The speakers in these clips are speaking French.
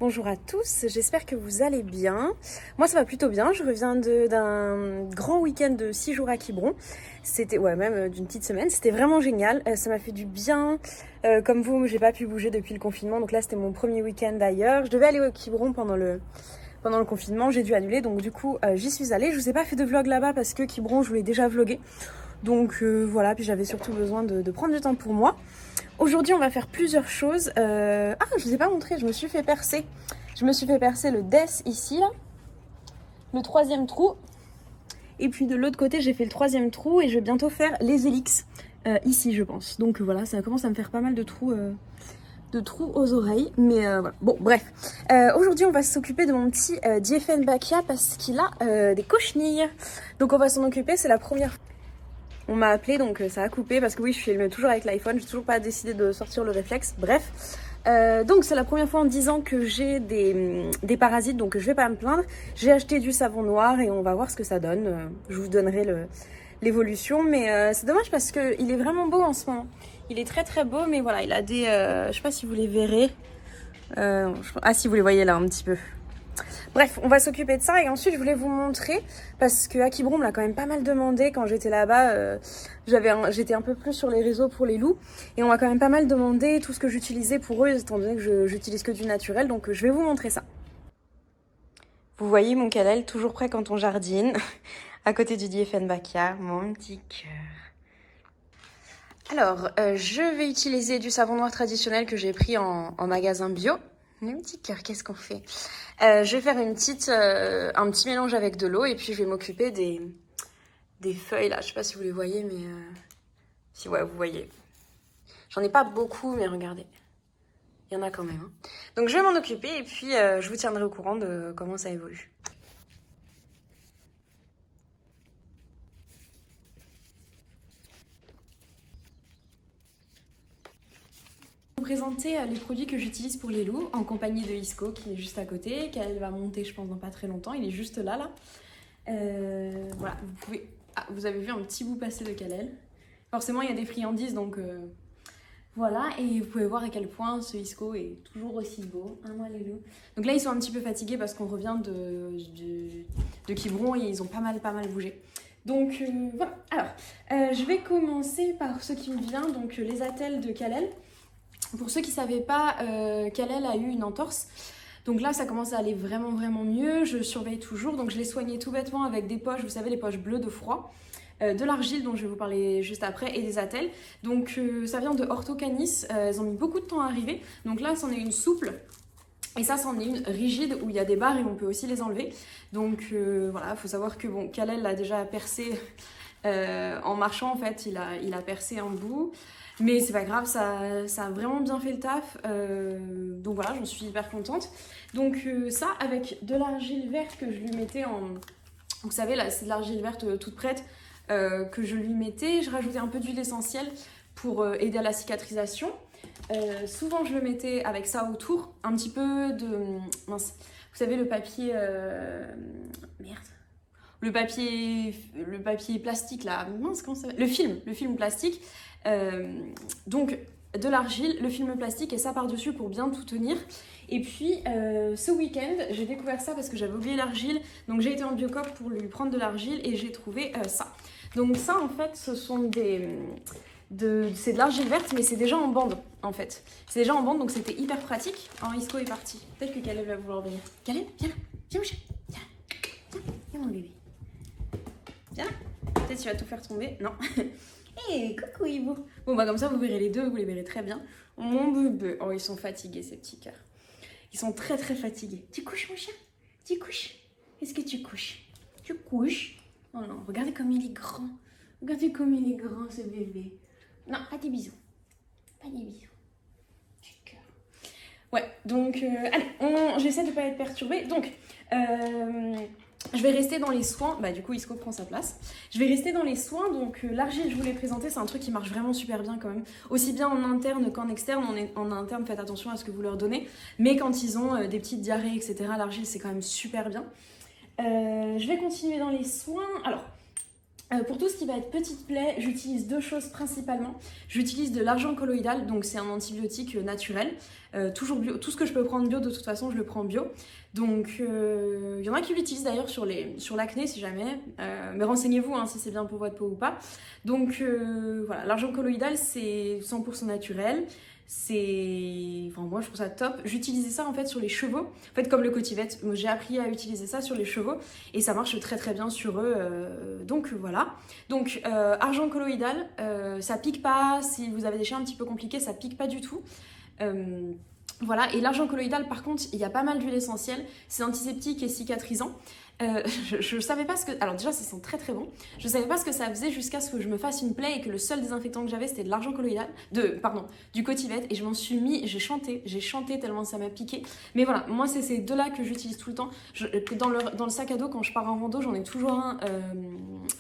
Bonjour à tous, j'espère que vous allez bien. Moi ça va plutôt bien, je reviens d'un grand week-end de 6 jours à Quiberon. C'était, même d'une petite semaine, c'était vraiment génial, ça m'a fait du bien. Comme vous, j'ai pas pu bouger depuis le confinement, donc là c'était mon premier week-end d'ailleurs. Je devais aller au Quiberon pendant le confinement, j'ai dû annuler, donc du coup j'y suis allée. Je vous ai pas fait de vlog là-bas parce que Quiberon je voulais déjà vlogger. Donc voilà, puis j'avais surtout besoin de prendre du temps pour moi. Aujourd'hui on va faire plusieurs choses. Ah, je vous ai pas montré, je me suis fait percer. Je me suis fait percer le Death ici, là. Le 3e trou. Et puis de l'autre côté j'ai fait le 3e trou et je vais bientôt faire les Helix ici je pense. Donc voilà, ça commence à me faire pas mal de trous aux oreilles. Mais voilà, bon bref. Aujourd'hui on va s'occuper de mon petit Diefenbachia parce qu'il a des cochenilles. Donc on va s'en occuper, c'est la première fois. On m'a appelé donc ça a coupé parce que oui je filme toujours avec l'iPhone, j'ai toujours pas décidé de sortir le réflexe, bref. Donc c'est la première fois en 10 ans que j'ai des parasites, donc je vais pas me plaindre. J'ai acheté du savon noir et on va voir ce que ça donne. Je vous donnerai l'évolution, mais c'est dommage parce qu'il est vraiment beau en ce moment. Il est très très beau, mais voilà, il a des... je sais pas si vous les verrez. Ah si, vous les voyez là un petit peu. Bref, on va s'occuper de ça et ensuite je voulais vous montrer parce que à Quiberon on me l'a quand même pas mal demandé quand j'étais là-bas. J'étais un peu plus sur les réseaux pour les loups et on m'a quand même pas mal demandé tout ce que j'utilisais pour eux étant donné que j'utilise que du naturel, donc je vais vous montrer ça. Vous voyez mon Kalel toujours prêt quand on jardine à côté du Diefenbachia, mon petit cœur. Alors, je vais utiliser du savon noir traditionnel que j'ai pris en magasin bio. Mon petit cœur, qu'est-ce qu'on fait? Je vais faire un petit mélange avec de l'eau et puis je vais m'occuper des feuilles là. Je sais pas si vous les voyez, mais si ouais, vous voyez. J'en ai pas beaucoup, mais regardez. Il y en a quand même. Hein. Donc je vais m'en occuper et puis je vous tiendrai au courant de comment ça évolue. Je vais vous présenter les produits que j'utilise pour les loups en compagnie de Isco qui est juste à côté, qu'elle va monter je pense dans pas très longtemps, il est juste là. Voilà, vous avez vu un petit bout passer de Kalel. Forcément il y a des friandises donc voilà, et vous pouvez voir à quel point ce Isco est toujours aussi beau, hein, moi les loups. Donc là ils sont un petit peu fatigués parce qu'on revient de Quiberon et ils ont pas mal bougé. Donc voilà, alors je vais commencer par ce qui me vient, donc les attelles de Kalel. Pour ceux qui ne savaient pas, Kalel a eu une entorse. Donc là, ça commence à aller vraiment mieux. Je surveille toujours. Donc je l'ai soigné tout bêtement avec des poches, vous savez, les poches bleues de froid. De l'argile dont je vais vous parler juste après et des attelles. Donc ça vient de Ortho Canis. Elles ont mis beaucoup de temps à arriver. Donc là, c'en est une souple. Et ça, c'en est une rigide où il y a des barres et on peut aussi les enlever. Donc voilà, il faut savoir que bon, Kalel l'a déjà percé en marchant en fait. Il a percé un bout. Mais c'est pas grave, ça a vraiment bien fait le taf. Donc voilà, j'en suis hyper contente. Donc ça, avec de l'argile verte que je lui mettais en... Vous savez, là, c'est de l'argile verte toute prête que je lui mettais. Je rajoutais un peu d'huile essentielle pour aider à la cicatrisation. Souvent, je le mettais avec ça autour. Un petit peu de... Mince, vous savez, le papier... Merde. Le papier plastique, là. Mince, comment ça s'appelle ? Le film plastique. Donc de l'argile, le film plastique et ça par-dessus pour bien tout tenir. Et puis ce week-end, j'ai découvert ça parce que j'avais oublié l'argile. Donc j'ai été en Biocoop pour lui prendre de l'argile et j'ai trouvé ça. Donc ça en fait, ce sont c'est de l'argile verte mais c'est déjà en bande en fait. C'est déjà en bande donc c'était hyper pratique. Oh, Isco est parti. Peut-être que Kalel va vouloir venir. Kalel, viens là, viens mon chat. Viens mon bébé. Viens là. Peut-être qu'il va tout faire tomber. Non. Hé, coucou Ivo. Bon bah comme ça vous verrez les deux, vous les verrez très bien. Mon bébé, oh ils sont fatigués ces petits cœurs. Ils sont très fatigués. Tu couches mon chien? Tu couches? Est-ce que tu couches? Tu couches? Oh non, regardez comme il est grand. Regardez comme il est grand ce bébé. Non, pas des bisous. Pas des bisous. Petit cœur. Ouais, donc allez, j'essaie de pas être perturbée. Donc je vais rester dans les soins, bah du coup Isco prend sa place. Je vais rester dans les soins, donc l'argile je vous l'ai présenté, c'est un truc qui marche vraiment super bien quand même. Aussi bien en interne qu'en externe, en interne faites attention à ce que vous leur donnez. Mais quand ils ont des petites diarrhées, etc., l'argile c'est quand même super bien. Je vais continuer dans les soins. Alors, Pour tout ce qui va être petite plaie, j'utilise 2 choses principalement. J'utilise de l'argent colloïdal, donc c'est un antibiotique naturel. Toujours bio, tout ce que je peux prendre bio, de toute façon, je le prends bio. Donc, il y en a qui l'utilisent d'ailleurs sur l'acné, si jamais. Mais renseignez-vous si c'est bien pour votre peau ou pas. Donc, voilà, l'argent colloïdal, c'est 100% naturel. Enfin, moi je trouve ça top. J'utilisais ça en fait sur les chevaux, en fait comme le Cotivet, j'ai appris à utiliser ça sur les chevaux et ça marche très très bien sur eux, donc voilà. Donc argent colloïdal, ça pique pas, si vous avez des chats un petit peu compliqués, ça pique pas du tout. Voilà, et l'argent colloïdal par contre, il y a pas mal d'huile essentielle, c'est antiseptique et cicatrisant. Je savais pas ce que... Alors déjà, ça sent très très bon. Je savais pas ce que ça faisait jusqu'à ce que je me fasse une plaie et que le seul désinfectant que j'avais, c'était de l'argent colloïdal, du Cotivet, et je m'en suis mis, j'ai chanté tellement ça m'a piqué. Mais voilà, moi c'est ces deux-là que j'utilise tout le temps. Dans le sac à dos, quand je pars en rando, j'en ai toujours un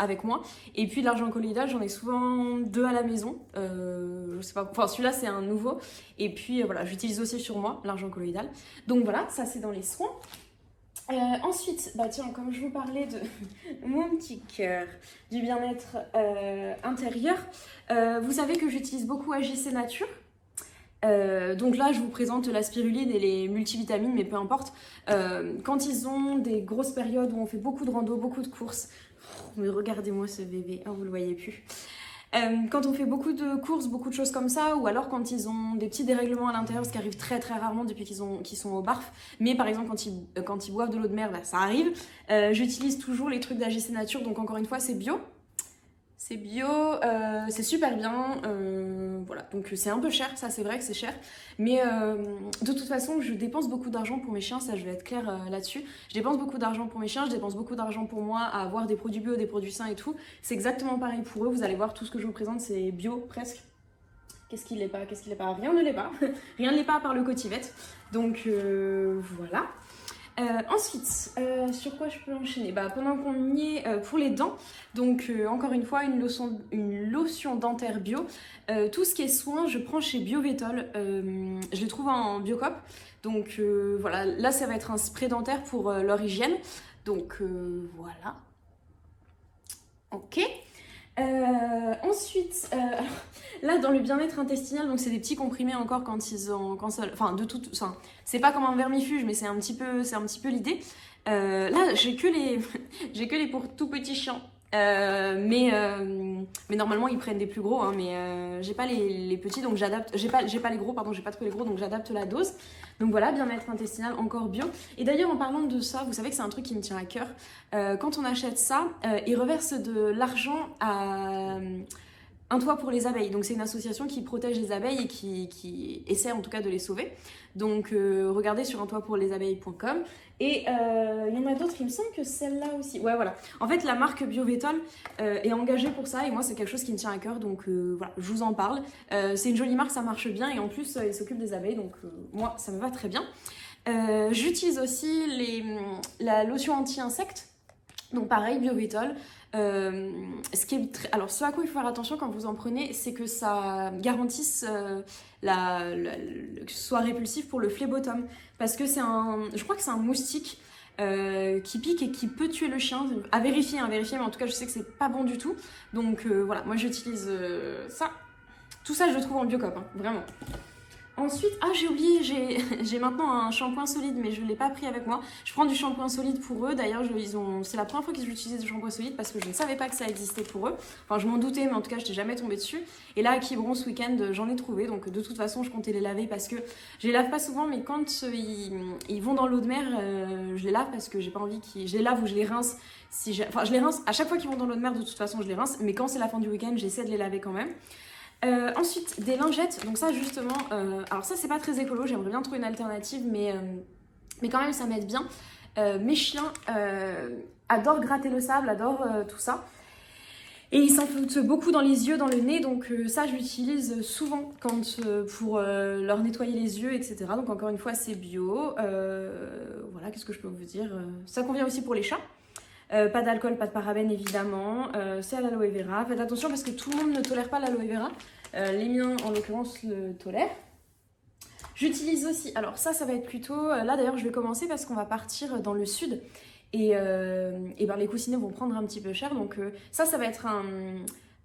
avec moi. Et puis l'argent colloïdal, j'en ai souvent 2 à la maison. Je sais pas, enfin celui-là c'est un nouveau. Et puis voilà, j'utilise aussi sur moi l'argent colloïdal. Donc voilà, ça c'est dans les soins. Ensuite, bah tiens, comme je vous parlais de mon petit cœur, du bien-être intérieur, vous savez que j'utilise beaucoup AJC Nature. Donc là, je vous présente la spiruline et les multivitamines, mais peu importe. Quand ils ont des grosses périodes où on fait beaucoup de rando, beaucoup de courses, mais regardez-moi ce bébé, vous le voyez plus. Quand on fait beaucoup de courses, beaucoup de choses comme ça, ou alors quand ils ont des petits dérèglements à l'intérieur, ce qui arrive très très rarement depuis qu'ils sont au barf, mais par exemple quand ils boivent de l'eau de mer, bah, ça arrive, j'utilise toujours les trucs d'AJC Nature, donc encore une fois c'est bio. C'est bio, c'est super bien, voilà, donc c'est un peu cher, ça c'est vrai que c'est cher, mais de toute façon je dépense beaucoup d'argent pour mes chiens, ça je vais être claire là-dessus, je dépense beaucoup d'argent pour mes chiens, je dépense beaucoup d'argent pour moi à avoir des produits bio, des produits sains et tout, c'est exactement pareil pour eux, vous allez voir tout ce que je vous présente c'est bio presque. Qu'est-ce qu'il n'est pas, rien ne l'est pas, rien ne l'est pas à part le Cotivet, donc voilà. Ensuite, sur quoi je peux enchaîner? Bah, pendant qu'on y est, pour les dents, donc encore une fois, une lotion dentaire bio. Tout ce qui est soin, je prends chez Biovétol. Je les trouve en Biocop. Donc voilà, là ça va être un spray dentaire pour leur hygiène. Donc voilà. Ok. Ensuite, là dans le bien-être intestinal, donc c'est des petits comprimés encore quand ils ont, c'est pas comme un vermifuge, mais c'est un petit peu l'idée. Là j'ai que les pour tout petits chiens, mais normalement ils prennent des plus gros, mais j'ai pas les petits, donc j'adapte. J'ai pas les gros, pardon, j'ai pas trouvé les gros, donc j'adapte la dose. Donc voilà, bien-être intestinal encore bio. Et d'ailleurs en parlant de ça, vous savez que c'est un truc qui me tient à cœur. Quand on achète ça, ils reversent de l'argent à Un Toit pour les abeilles. Donc c'est une association qui protège les abeilles et qui essaie en tout cas de les sauver. Donc regardez sur untoitpourlesabeilles.com. Et il y en a d'autres, il me semble que celle-là aussi. Ouais, voilà. En fait, la marque Biovétol est engagée pour ça et moi, c'est quelque chose qui me tient à cœur. Donc voilà, je vous en parle. C'est une jolie marque, ça marche bien et en plus, ils s'occupent des abeilles. Donc moi, ça me va très bien. J'utilise aussi la lotion anti-insectes. Donc pareil, Biovétol. Alors ce à quoi il faut faire attention quand vous en prenez, c'est que ça garantisse que ce soit répulsif pour le phlébotum. Parce que je crois que c'est un moustique qui pique et qui peut tuer le chien. À vérifier, mais en tout cas je sais que c'est pas bon du tout. Donc voilà, moi j'utilise ça. Tout ça je le trouve en Biocop, vraiment. Ensuite, j'ai oublié, j'ai maintenant un shampoing solide, mais je ne l'ai pas pris avec moi. Je prends du shampoing solide pour eux. D'ailleurs, c'est la première fois qu'ils utilisent du shampoing solide parce que je ne savais pas que ça existait pour eux. Enfin, je m'en doutais, mais en tout cas, je n'étais jamais tombée dessus. Et là, à Quiberon, ce week-end, j'en ai trouvé. Donc, de toute façon, je comptais les laver parce que je les lave pas souvent, mais quand ils vont dans l'eau de mer, je les lave parce que j'ai pas envie je les lave ou je les rince. Je les rince à chaque fois qu'ils vont dans l'eau de mer, de toute façon, je les rince. Mais quand c'est la fin du week-end, j'essaie de les laver quand même. Ensuite, des lingettes, donc ça justement, alors ça c'est pas très écolo, j'aimerais bien trouver une alternative, mais quand même ça m'aide bien. Mes chiens adorent gratter le sable, adorent tout ça. Et ils s'en foutent beaucoup dans les yeux, dans le nez, donc ça je l'utilise souvent pour leur nettoyer les yeux, etc. Donc encore une fois c'est bio, voilà, qu'est-ce que je peux vous dire, ça convient aussi pour les chats. Pas d'alcool, pas de parabènes évidemment, c'est à l'aloe vera. Faites attention parce que tout le monde ne tolère pas l'aloe vera. Les miens en l'occurrence le tolèrent. J'utilise aussi, alors ça va être plutôt, là d'ailleurs je vais commencer parce qu'on va partir dans le sud. et ben, les coussinets vont prendre un petit peu cher. Donc ça va être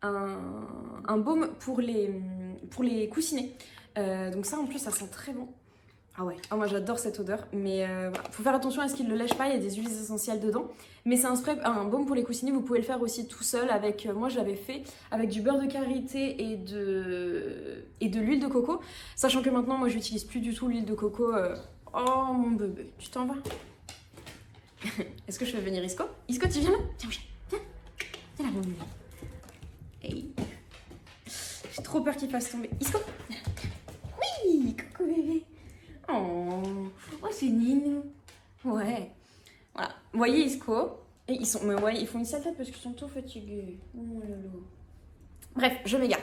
un baume pour les coussinets. Donc ça en plus ça sent très bon. Ah ouais, moi j'adore cette odeur, mais voilà. Faut faire attention à ce qu'il ne le lèche pas, il y a des huiles essentielles dedans. Mais c'est un baume pour les coussinets, vous pouvez le faire aussi tout seul avec, moi je l'avais fait avec du beurre de karité et de l'huile de coco. Sachant que maintenant moi j'utilise plus du tout l'huile de coco. Oh mon bébé, tu t'en vas? Est-ce que je fais venir Isco? Isco, tu viens là? Tiens, viens, viens là mon bébé. Hey. J'ai trop peur qu'il fasse tomber. Isco? Oui, coucou bébé. Oh, c'est Ninou. Ouais. Voilà. Vous voyez Isco? Et mais ouais, ils font une sale tête parce qu'ils sont tout fatigués. Oh là là. Bref, je m'égare.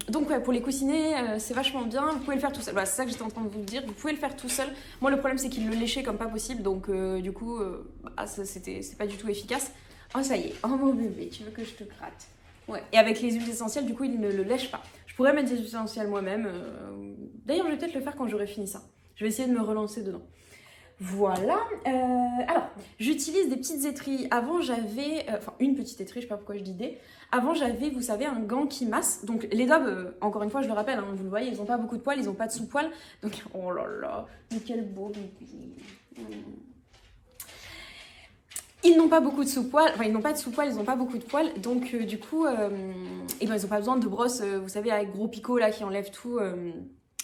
Donc ouais, pour les coussinets, c'est vachement bien. Vous pouvez le faire tout seul. Voilà, c'est ça que j'étais en train de vous dire. Vous pouvez le faire tout seul. Moi, le problème, c'est qu'il le léchait comme pas possible. Donc du coup, c'est pas du tout efficace. Oh, ça y est. Oh mon bébé, tu veux que je te gratte? Ouais. Et avec les huiles essentielles, du coup, il ne le lèche pas. Je pourrais mettre des huiles essentielles moi-même. D'ailleurs, je vais peut-être le faire quand j'aurai fini ça. Je vais essayer de me relancer dedans. Voilà. Alors, j'utilise des petites étrilles. Avant, j'avais... Enfin, une petite étrille, je sais pas pourquoi je dis des. Avant, j'avais, vous savez, un gant qui masse. Donc, les dobs, encore une fois, je le rappelle, hein, vous le voyez, ils n'ont pas beaucoup de poils, ils n'ont pas de sous-poils. Donc, oh là là, mais quel beau bébé. Ils n'ont pas beaucoup de sous-poils, enfin ils n'ont pas de sous-poils, ils n'ont pas beaucoup de poils, donc du coup, ils n'ont pas besoin de brosses, vous savez, avec gros picots là qui enlèvent tout.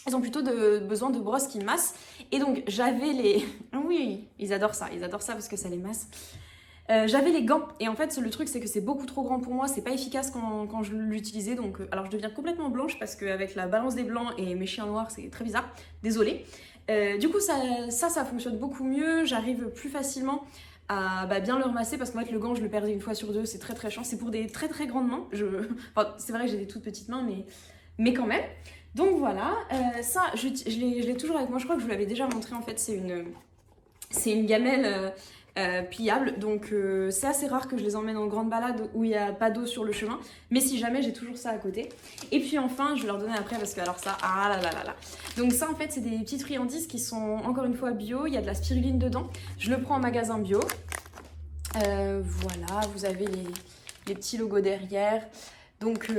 Ils ont plutôt besoin de brosses qui massent. Et donc j'avais les... Oui, ils adorent ça parce que ça les masse. J'avais les gants, et en fait le truc c'est que c'est beaucoup trop grand pour moi, c'est pas efficace quand je l'utilisais, donc alors je deviens complètement blanche parce qu'avec la balance des blancs et mes chiens noirs c'est très bizarre, désolée. Du coup ça fonctionne beaucoup mieux, j'arrive plus facilement à bien le ramasser parce qu'en fait le gant je le perdais une fois sur deux, c'est très très chiant, c'est pour des très très grandes mains, enfin, c'est vrai que j'ai des toutes petites mains mais quand même. Donc voilà, ça je l'ai toujours avec moi, je crois que je vous l'avais déjà montré en fait, c'est une gamelle pliable, donc c'est assez rare que je les emmène en grande balade où il n'y a pas d'eau sur le chemin, mais si jamais j'ai toujours ça à côté. Et puis enfin je vais leur donner après parce que alors ça, ah là là là là. Donc ça en fait c'est des petites friandises qui sont encore une fois bio, il y a de la spiruline dedans, je le prends en magasin bio. Voilà, vous avez les petits logos derrière. Donc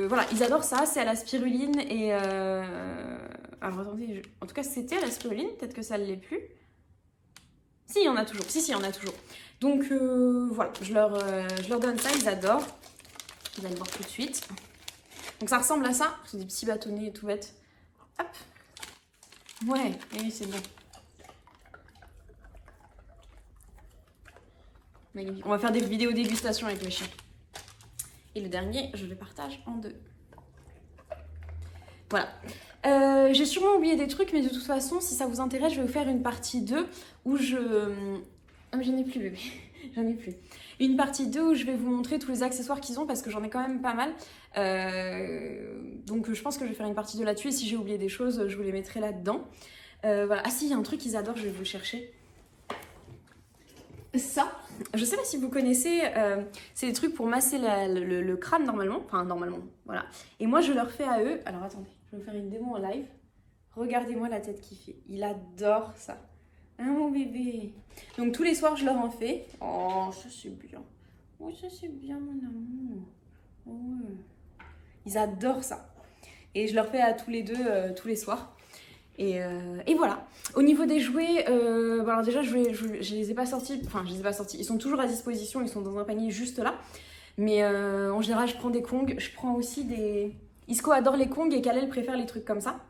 voilà, ils adorent ça, c'est à la spiruline et... Alors attendez, en tout cas c'était à la spiruline, peut-être que ça ne l'est plus. Si, il y en a toujours. Si, il y en a toujours. Donc voilà, je leur donne ça, ils adorent. Vous allez voir tout de suite. Donc ça ressemble à ça. C'est des petits bâtonnets tout bêtes. Hop. Ouais, oui, c'est bon. Magnifique. On va faire des vidéos dégustation avec mes chiens. Et le dernier, je le partage en deux. Voilà. J'ai sûrement oublié des trucs, mais de toute façon, si ça vous intéresse, je vais vous faire une partie 2 où je... Ah, mais j'en ai plus, bébé. J'en ai plus. Une partie 2 où je vais vous montrer tous les accessoires qu'ils ont parce que j'en ai quand même pas mal. Donc je pense que je vais faire une partie 2 là-dessus et si j'ai oublié des choses, je vous les mettrai là-dedans. Voilà. Ah si, il y a un truc qu'ils adorent, je vais vous le chercher. Ça, je sais pas si vous connaissez, c'est des trucs pour masser le crâne normalement. Enfin, normalement, voilà. Et moi, je leur fais à eux... Alors attendez, je vais vous faire une démo en live. Regardez-moi la tête qu'il fait. Il adore ça. Ah mon bébé. Donc tous les soirs je leur en fais. Oh ça c'est bien. Oh ça c'est bien mon amour. Oh, ouais. Ils adorent ça. Et je leur fais à tous les deux tous les soirs. Et voilà. Au niveau des jouets, bon alors déjà je les ai pas sortis. Enfin je les ai pas sortis. Ils sont toujours à disposition. Ils sont dans un panier juste là. Mais en général je prends des Kongs. Je prends aussi des... Isco adore les Kongs et Kalel préfère les trucs comme ça.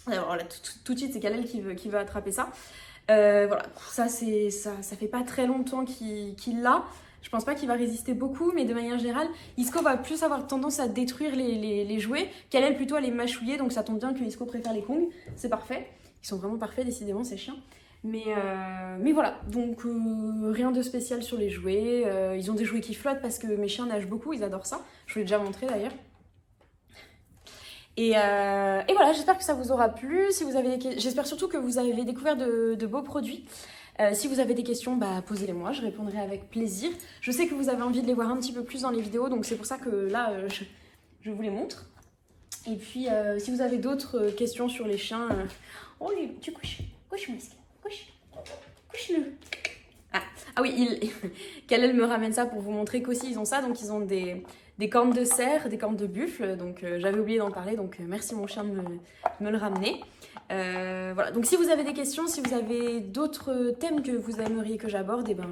Alors là tout de suite c'est Kalel qui veut attraper ça. Voilà, ça fait pas très longtemps qu'il l'a. Je pense pas qu'il va résister beaucoup, mais de manière générale, Isco va plus avoir tendance à détruire les jouets, qu'elle plutôt à les mâchouiller, donc ça tombe bien que Isco préfère les Kongs, c'est parfait. Ils sont vraiment parfaits, décidément, ces chiens. Mais voilà, donc rien de spécial sur les jouets. Ils ont des jouets qui flottent parce que mes chiens nagent beaucoup, ils adorent ça. Je vous l'ai déjà montré d'ailleurs. Et voilà, j'espère que ça vous aura plu. Si vous avez j'espère surtout que vous avez découvert de beaux produits. Si vous avez des questions, posez-les-moi, je répondrai avec plaisir. Je sais que vous avez envie de les voir un petit peu plus dans les vidéos, donc c'est pour ça que là, je vous les montre. Et puis, si vous avez d'autres questions sur les chiens... Oh, tu couches, couche-moi, couche-le. Ah oui, Kalel me ramène ça pour vous montrer qu'aussi ils ont ça. Donc ils ont des cornes de cerf, des cornes de buffle. Donc j'avais oublié d'en parler. Donc merci mon chien de me le ramener. Voilà, donc si vous avez des questions, si vous avez d'autres thèmes que vous aimeriez que j'aborde, eh ben,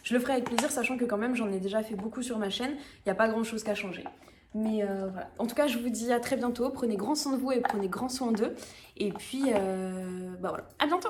je le ferai avec plaisir, sachant que quand même j'en ai déjà fait beaucoup sur ma chaîne. Il n'y a pas grand chose qu'à changer. Mais voilà. En tout cas, je vous dis à très bientôt. Prenez grand soin de vous et prenez grand soin d'eux. Et puis, bah voilà, à bientôt!